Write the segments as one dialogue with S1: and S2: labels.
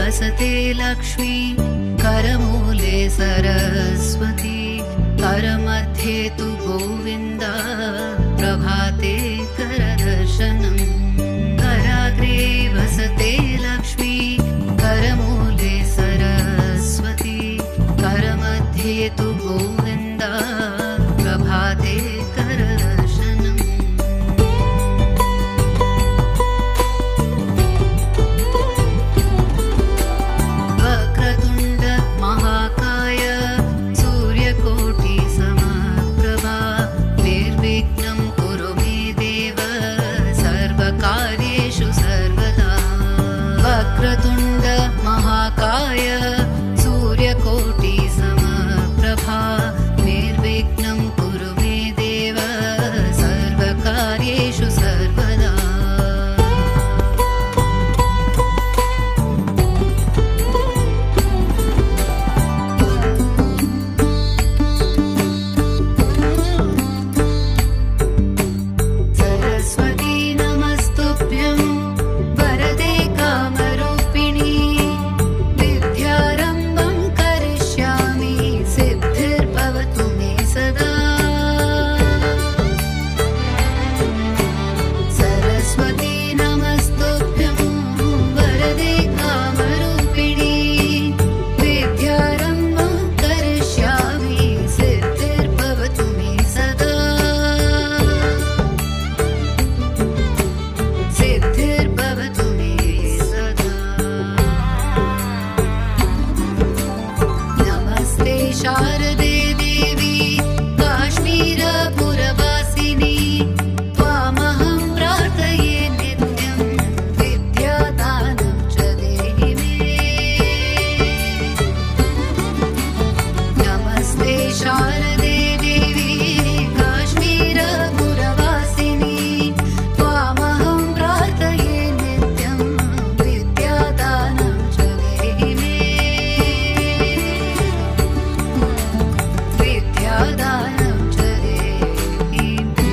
S1: वसते लक्ष्मी करमूले सरस्वती करमध्ये तु गोविन्द प्रभाते करदर्शनम् कराग्रे वसते लक्ष्मी करमूले सरस्वती करमध्ये तु गोविन्द प्रभाते करदर्शनम् वक्रतुण्ड महाकाय सूर्यकोटि समप्रभा निर्विघ्नं कुरु मे देव सर्वकार्येषु सर्वदा वक्रतुण्ड महाकाय सूर्यकोटि समप्रभा निर्विघ्नं कुरु मे देव सर्वकार्येषु सर्वदा सरस्वती नमस्तुभ्यं वरदे कामरूपिणी विद्यारम्भं करिष्यामि सिद्धिर्भवतु मे सदा सरस्वती नमस्तुभ्यं वरदे कामरूपिणी विद्यारम्भं करिष्यामि सिद्धिर्भवतु मे सदा सिद्धिर्भवतु मे सदा नमस्ते शारदे देवी काश्मीरपुरवासिनी त्वामहं प्रार्थये नित्यं विद्यादानं च देहि मे नमस्ते शारदे देवी काश्मीरपुरवासिनी त्वामहं प्रार्थये नित्यं विद्यादानं च देहि मे विद्यादानं च देहि मे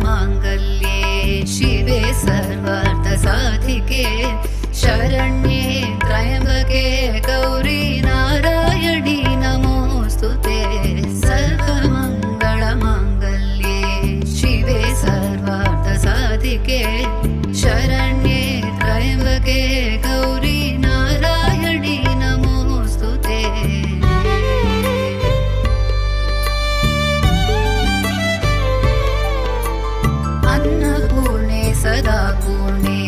S1: सर्वमङ्गलमाङ्गल्ये शिवे सर्वार्थसाधिके शरण्ये त्र्यम्बके गौरी नारायणी नमोऽस्तुते सर्वमङ्गलमाङ्गल्ये शिवे सर्वार्थसाधिके शरण्ये त्र्यम्बके गौरी नारायणी नमोऽस्तुते अन्नपूर्णे सदा पूर्णे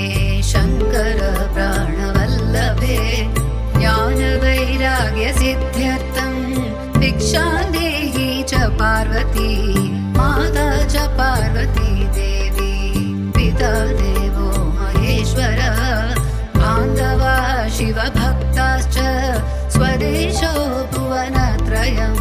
S1: शङ्कर प्राणवल्लभे ज्ञानवैराग्यसिद्ध्यर्थं भिक्षां देहि च पार्वती माता च पार्वती देवी पिता देवो महेश्वर बान्धवा शिवभक्ताश्च स्वदेशो भुवनत्रयम्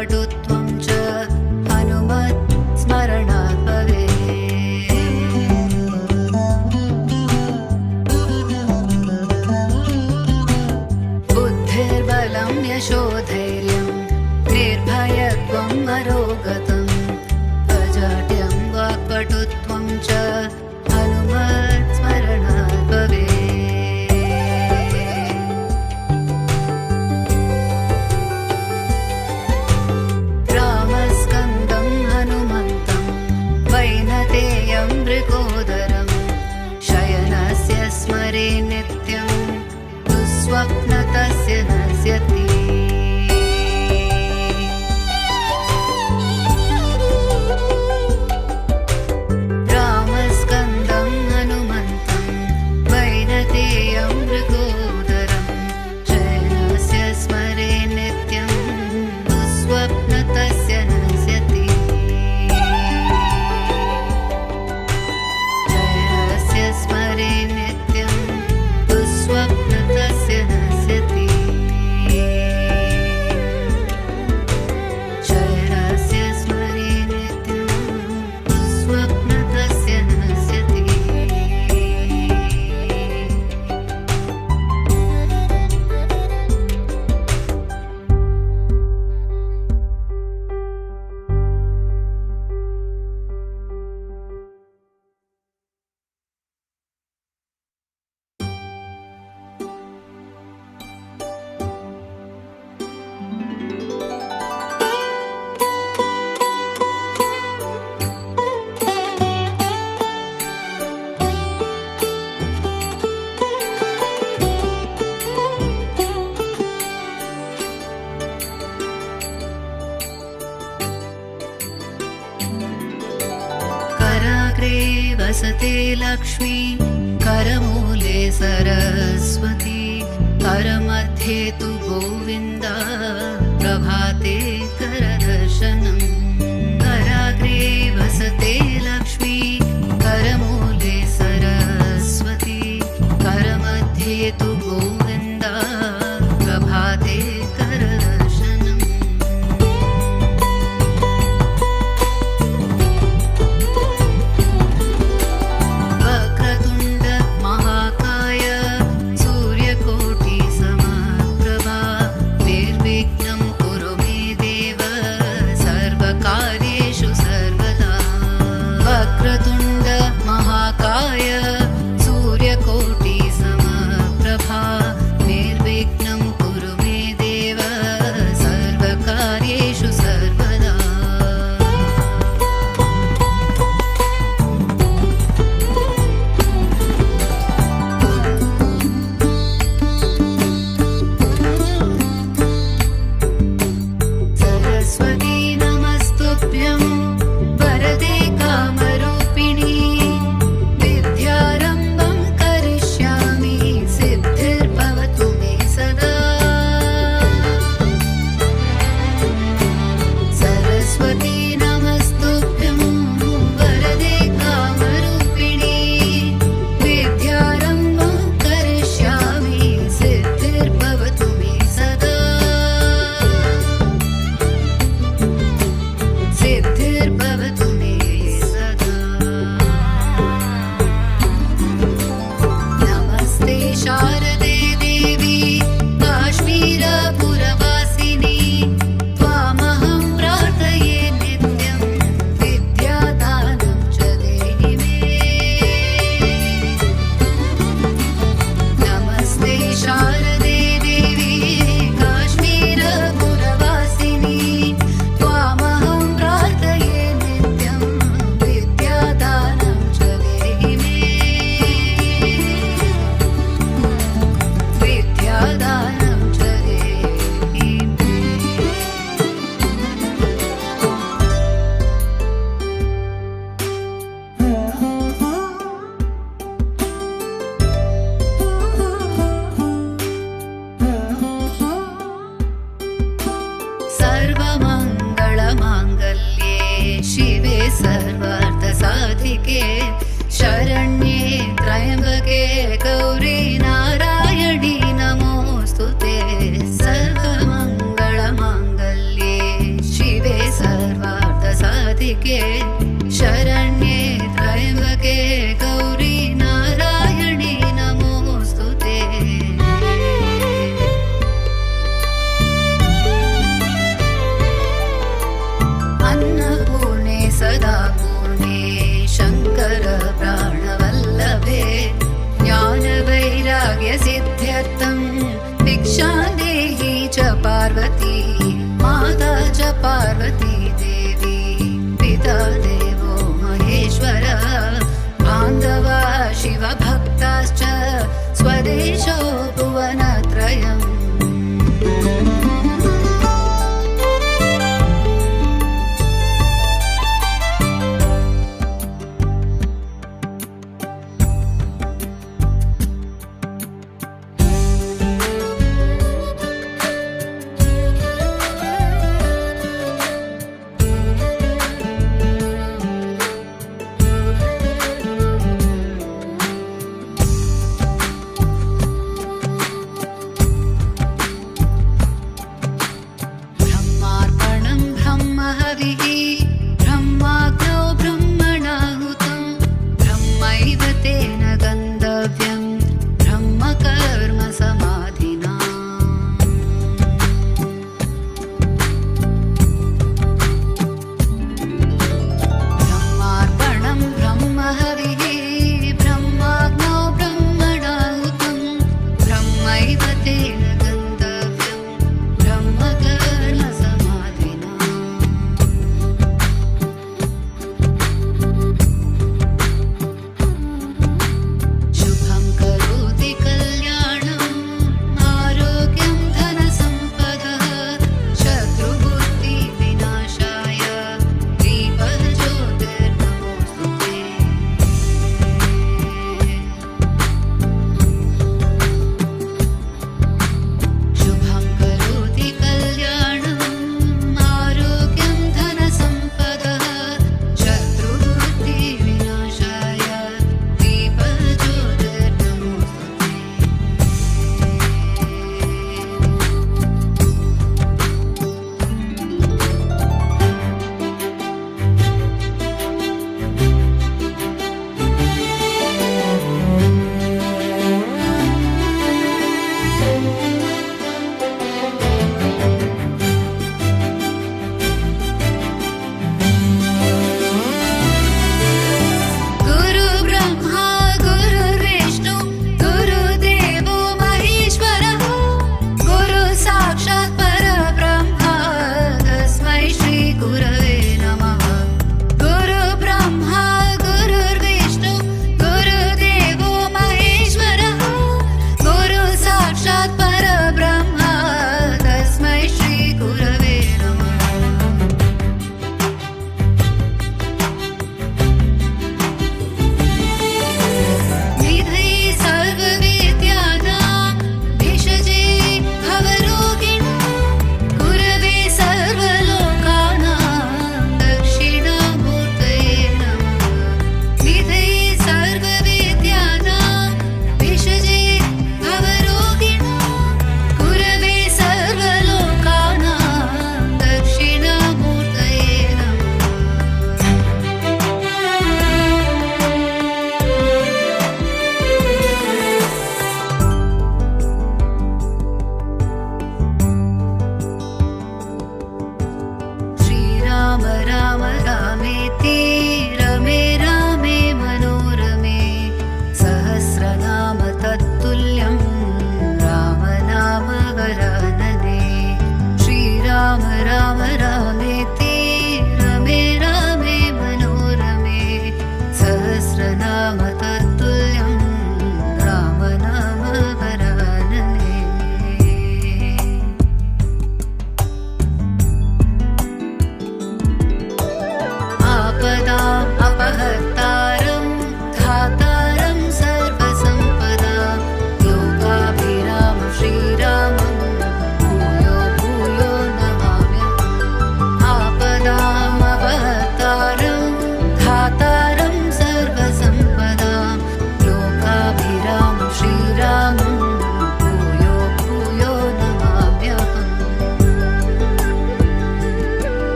S1: वाक्पटुत्वं च हनुमत् स्मरणात् भवेत्। बुद्धिर्बलं यशोधैर्यं निर्भयत्वम् अरोगतम् अजाड्यं वाक्पटुत्वं च हनुमत् स्मरणात् भवेत्। रामस्कन्दं हनुमन्तं वैनतेयं मृगोदरं शयनस्य स्मरे नित्यं दुःस्वप्नतस्य नश्यति। रामस्कन्दं हनुमन्तं वैनतेयं मृगोदरं शयनस्य स्मरे नित्यं दुःस्वप्नतस्य नश्यति। शयनस्य स्मरे नित्यं दुःस्वप्नतस्य नश्यति। शयनस्य स्मरे नित्यं दुःस्वप्नतस्य नश्यति। कराग्रे वसते लक्ष्मी करमूले सरस्वती करमध्ये तु गोविन्द प्रभाते करदर्शनम्। कराग्रे वसते लक्ष्मी करमूले सरस्वती करमध्ये तु गोविन्द प्रभाते करदर्शनम्। वक्रतुण्ड महाकाय सूर्यकोटि समप्रभा निर्विघ्नं कुरु मे देव सर्वकार्येषु सर्वदा। वक्रतुण्ड महाकाय सूर्यकोटि समप्रभा निर्विघ्नं कुरु मे देव सर्वकार्येषु सर्वदा। सरस्वती नमस्तुभ्यं वरदे कामरूपिणी विद्यारम्भं करिष्यामि सिद्धिर्भवतु मे सदा। सरस्वती नमस्तुभ्यं वरदे कामरूपिणी विद्यारम्भं करिष्यामि सिद्धिर्भवतु मे सदा। सिद्धिर्भवतु मे सदा। नमस्ते शारदे देवी काश्मीरपुरवासिनी त्वामहं प्रार्थये नित्यं विद्यादानं च देहि मे। नमस्ते शारदे देवी काश्मीरपुरवासिनी त्वामहं प्रार्थये नित्यं विद्यादानं च देहि मे। विद्यादानं च देहि मे। सर्वमङ्गलमाङ्गल्ये शिवे सर्वार्थसाधिके शरण्ये त्र्यम्बके गौरी नारायणी नमोऽस्तु ते। सर्वमङ्गलमाङ्गल्ये अम्बिके शरण्ये त्र्यम्बके गौरी नारायणी नमोऽस्तु ते। अन्नपूर्णे सदा पूर्णे शङ्कर प्राणवल्लभे ज्ञानवैराग्यसिद्ध्यर्थं भिक्षां देहि च पार्वती माता च पार्वती देवी पिता देवो महेश्वरः बान्धवा शिवभक्ताश्च स्वदेशो भुवनत्रयम्।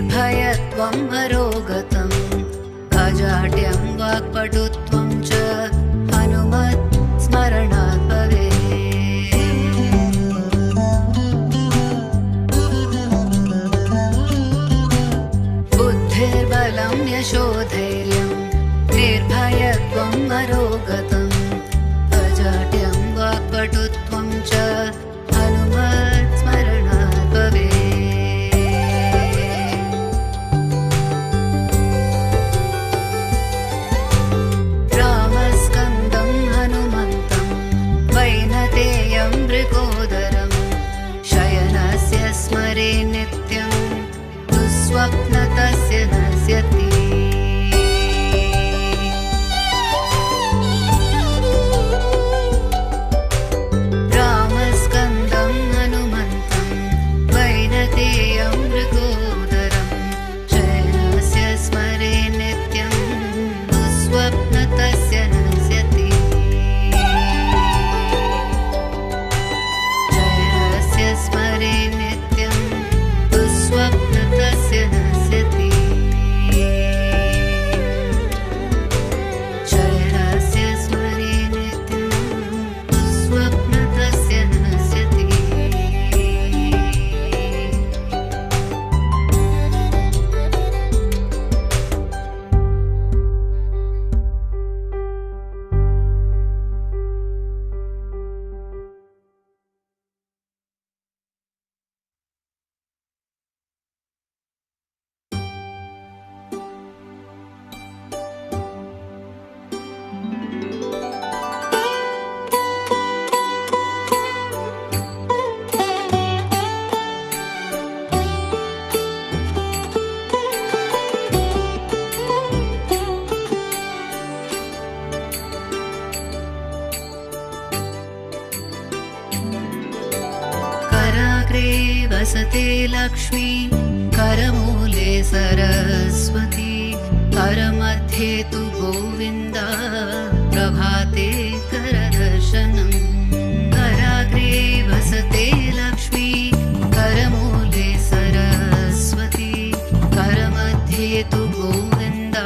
S1: निर्भयत्वम् अरोगतम् अजाड्यं वाक्पटुत्वं च हनुमत् स्मरणात् भवेत्। बुद्धिर्बलं यशोधैर्यं निर्भयत्वम् अरोगतम् अजाड्यं वाक्पटुत्वं च हनुमत् स्मरणात् भवेत्। स्मरे नित्यं दुःस्वप्नतस्य नश्यति। रामस्कन्दं हनुमन्तं वैनतेयं मृगोदरं शयनस्य स्मरे नित्यं दुःस्वप्नतस्य नश्यति। शयनस्य स्मरे स्वप्नतस्य नश्यति। शयनस्य स्मरे नित्यं स्वप्नतस्य नश्यति। वसते लक्ष्मी करमूले सरस्वती करमध्ये तु गोविन्द प्रभाते करदर्शनम्। कराग्रे वसते लक्ष्मी करमूले सरस्वती करमध्ये तु गोविन्द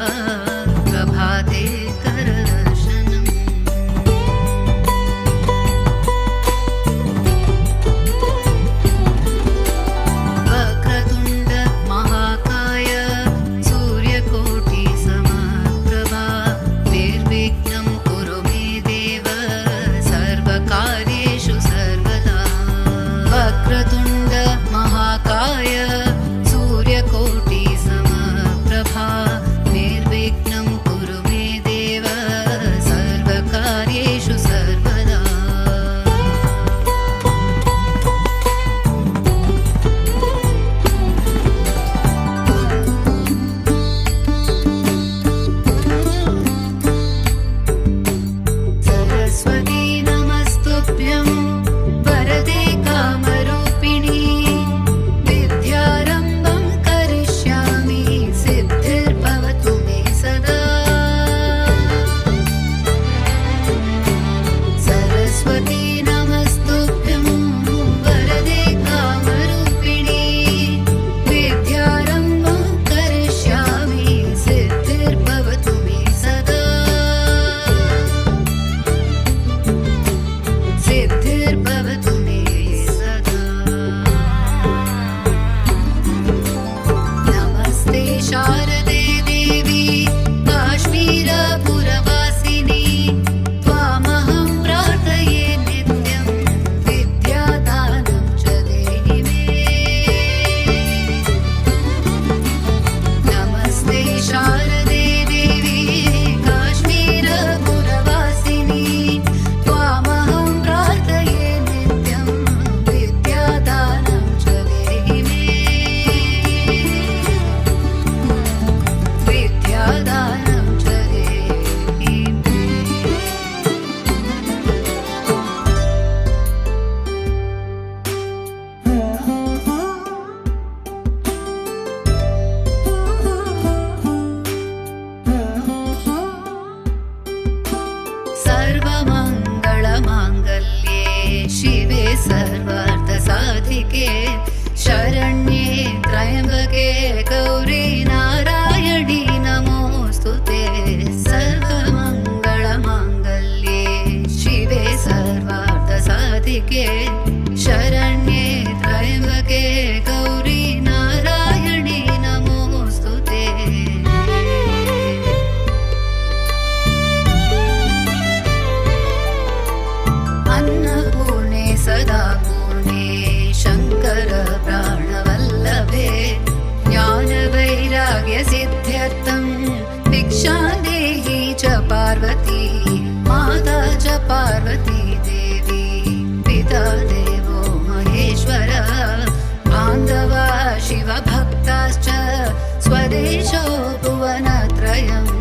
S1: प्रभाते करदर्शनम्। वक्रतुण्ड महाकाय सूर्यकोटि समप्रभा निर्विघ्नं कुरु मे देव सर्वकार्येषु सर्वदा। सरस्वती नमस्तुभ्यं वरदे कामरूपिणी विद्यारम्भं करिष्यामि सिद्धिर्भवतु मे सदा। सरस्वती नमस्तुभ्यं वरदे कामरूपिणी विद्यारम्भं करिष्यामि सिद्धिर्भवतु मे सदा। सिद्धिर्भवतु मे सदा। नमस्ते शारदे देवी काश्मीरपुरवासिनी त्वामहं प्रार्थये नित्यं विद्यादानं च देहि मे। नमस्ते शारदे देवी काश्मीरपुरवासिनी त्वामहं प्रार्थये नित्यं विद्यादानं च देहि मे। विद्यादानं च देहि मे। सर्वमङ्गलमाङ्गल्ये शिवे सर्वार्थसाधिके शरण्ये त्र्यम्बके गौरी पार्वती देवी पिता देवो महेश्वर बान्धवा शिवभक्ताश्च स्वदेशो भुवनत्रयम्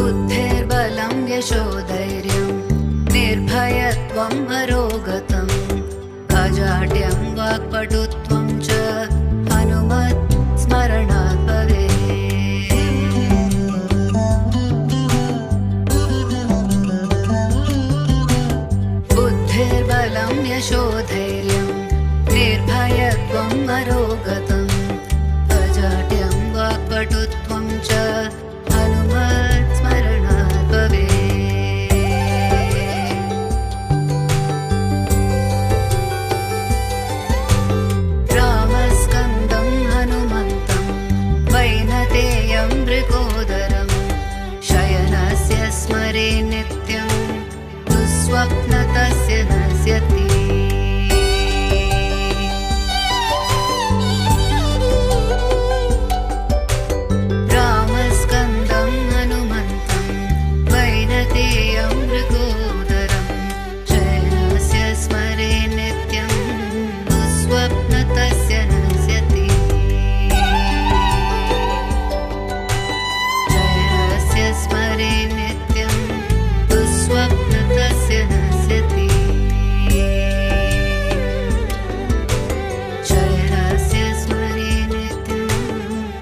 S1: बुद्धिर्बलं यशोधैर्यं निर्भयत्वम् अरोगतम् अजाड्यं वाक्पटुत्वं च हनुमत् स्मरणात् भवेत्। बुद्धिर्बलं यशोधैर्यं निर्भयत्वम् अरोगतम् अजाड्यं वाक्पटुत्वं च हनुमत् स्मरणात् भवेत्। रामस्कन्दं हनुमन्तं वैनतेयं मृगोदरं शयनस्य स्मरे नित्यं दुःस्वप्नतस्य नश्यति। रामस्कन्दं हनुमन्तं वैनतेयं मृगोदरं शयनस्य स्मरे नित्यं दुःस्वप्नतस्य नश्यति। शयनस्य स्मरे नित्यं दुःस्वप्नतस्य नश्यति। शयनस्य स्मरे नित्यं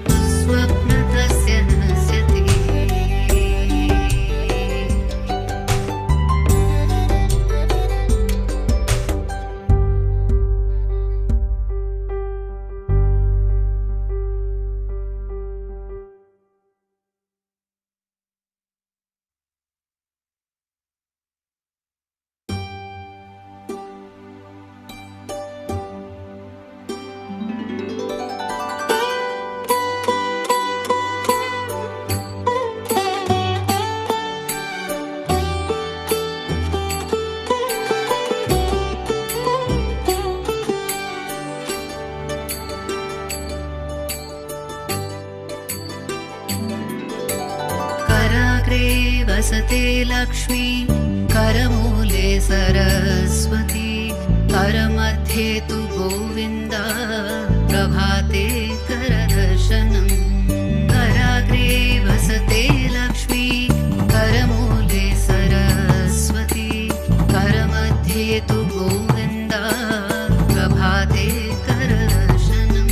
S1: दुःस्वप्नतस्य नश्यति। कराग्रे वसते लक्ष्मी करमूले सरस्वती करमध्ये तु गोविन्द प्रभाते करदर्शनम्। कराग्रे वसते लक्ष्मी करमूले सरस्वती करमध्ये तु गोविन्द प्रभाते करदर्शनम्।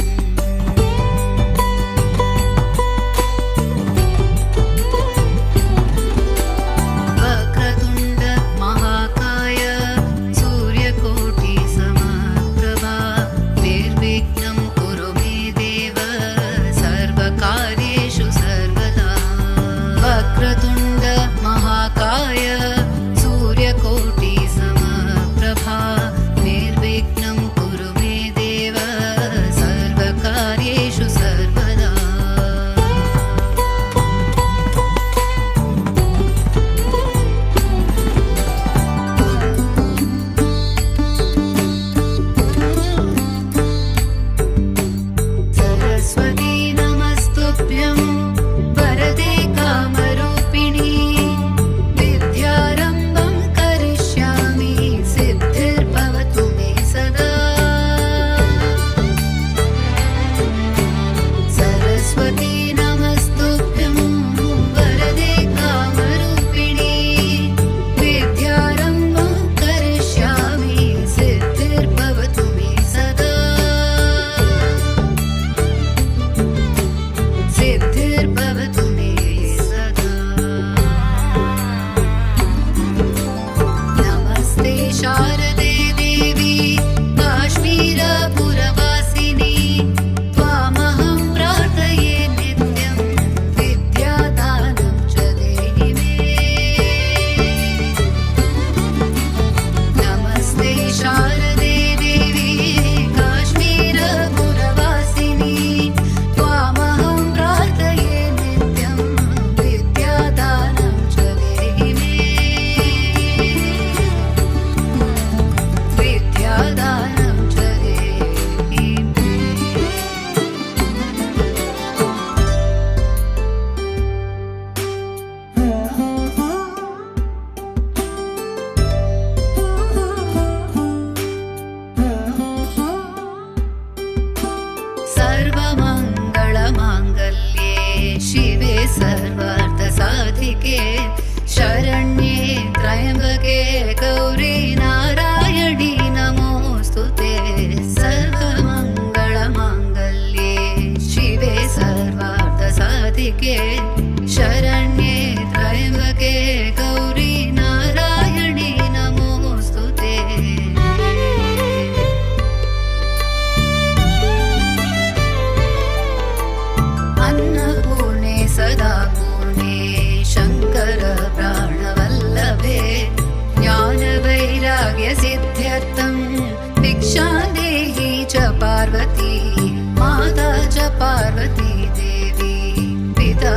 S1: वक्रतुण्ड महाकाय सूर्यकोटि समप्रभा निर्विघ्नं कुरु मे देव सर्वकार्येषु सर्वदा। वक्रतुण्ड महाकाय सूर्यकोटि समप्रभा निर्विघ्नं कुरु मे देव सर्वकार्येषु सर्वदा। सरस्वती नमस्तुभ्यं वरदे कामरूपिणी विद्यारम्भं करिष्यामि सिद्धिर्भवतु मे सदा। सरस्वती नमस्तुभ्यं वरदे कामरूपिणी विद्यारम्भं करिष्यामि सिद्धिर्भवतु मे सदा। सिद्धिर्भवतु मे सदा। नमस्ते शारदे देवी काश्मीरपुरवासिनी त्वामहं प्रार्थये नित्यं विद्यादानं च देहि मे। नमस्ते शारदे देवी काश्मीरपुरवासिनी त्वामहं प्रार्थये नित्यं विद्यादानं च देहि मे। विद्यादानं च देहि मे। सर्वमङ्गलमाङ्गल्ये शिवे सर्वार्थसाधिके साधिके शरण्ये त्र्यम्बके गौरी नारायणी नमोऽस्तुते सर्वमङ्गलमाङ्गल्ये शिवे सर्वार्थसाधिके शरण्ये त्र्यम्बके गौरी नारायणी नमोऽस्तुते अन्नपूर्णे सदा पूर्णे शङ्कर प्राणवल्लभे ज्ञानवैराग्यसिद्ध्यर्थं भिक्षां देहि च पार्वती माता च पार्वती देवी पिता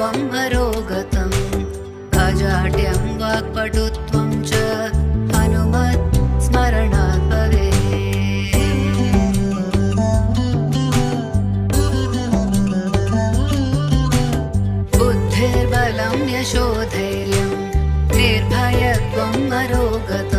S1: निर्भयत्वम् अरोगतम् अजाड्यं वाक्पटुत्वं च हनुमत् स्मरणात् भवेत्। बुद्धिर्बलं यशोधैर्यं निर्भयत्वम् अरोगतम्